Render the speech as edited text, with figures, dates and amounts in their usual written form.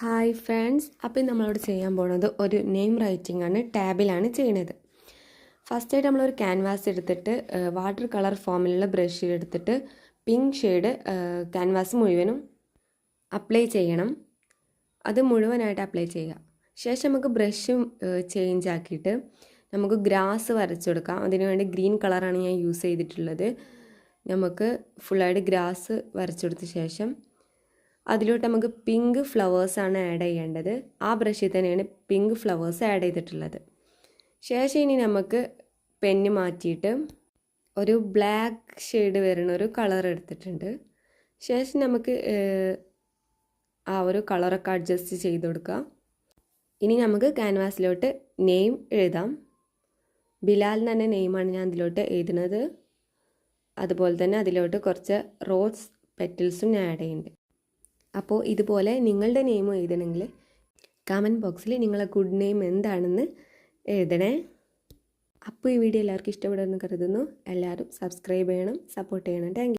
Hi friends, അപ്പോൾ നമ്മളോട് ചെയ്യാൻ പോകുന്നത് ഒരു നെയിം റൈറ്റിംഗ് ആണ്. ടാബിലാണ് ചെയ്യുന്നത്. ഫസ്റ്റായിട്ട് നമ്മളൊരു ക്യാൻവാസ് എടുത്തിട്ട് വാട്ടർ കളർ ഫോമിലുള്ള ബ്രഷ് എടുത്തിട്ട് പിങ്ക് ഷെയ്ഡ് ക്യാൻവാസ് മുഴുവനും അപ്ലൈ ചെയ്യണം. അത് മുഴുവനായിട്ട് അപ്ലൈ ചെയ്യുക. ശേഷം നമുക്ക് ബ്രഷ് ചേഞ്ച് ആക്കിയിട്ട് നമുക്ക് ഗ്രാസ് വരച്ചു കൊടുക്കാം. അതിനുവേണ്ടി ഗ്രീൻ കളറാണ് ഞാൻ യൂസ് ചെയ്തിട്ടുള്ളത്. നമുക്ക് ഫുള്ളായിട്ട് ഗ്രാസ് വരച്ചു കൊടുത്ത ശേഷം അതിലോട്ട് നമുക്ക് പിങ്ക് ഫ്ലവേഴ്സാണ് ആഡ് ചെയ്യേണ്ടത്. ആ ബ്രഷിൽ തന്നെയാണ് പിങ്ക് ഫ്ലവേഴ്സ് ആഡ് ചെയ്തിട്ടുള്ളത്. ശേഷം ഇനി നമുക്ക് പെന്ന് മാറ്റിയിട്ട് ഒരു ബ്ലാക്ക് ഷെയ്ഡ് വരുന്ന ഒരു കളർ എടുത്തിട്ടുണ്ട്. ശേഷം നമുക്ക് ആ ഒരു കളറൊക്കെ അഡ്ജസ്റ്റ് ചെയ്ത് കൊടുക്കാം. ഇനി നമുക്ക് ക്യാൻവാസിലോട്ട് നെയിം എഴുതാം. ബിലാൽ എന്ന് തന്നെ നെയിമാണ് ഞാൻ അതിലോട്ട് എഴുതുന്നത്. അതുപോലെ തന്നെ അതിലോട്ട് കുറച്ച് റോസ് പെറ്റൽസും ഞാൻ ആഡ് ചെയ്യുന്നുണ്ട്. അപ്പോൾ ഇതുപോലെ നിങ്ങളുടെ നെയിം എഴുതണമെങ്കിൽ കമൻറ്റ് ബോക്സിൽ നിങ്ങളെ ഗുഡ് നെയിം എന്താണെന്ന് എഴുതണേ. അപ്പോൾ ഈ വീഡിയോ എല്ലാവർക്കും ഇഷ്ടപ്പെടുമെന്ന് കരുതുന്നു. എല്ലാവരും സബ്സ്ക്രൈബ് ചെയ്യണം, സപ്പോർട്ട് ചെയ്യണം. Thank you.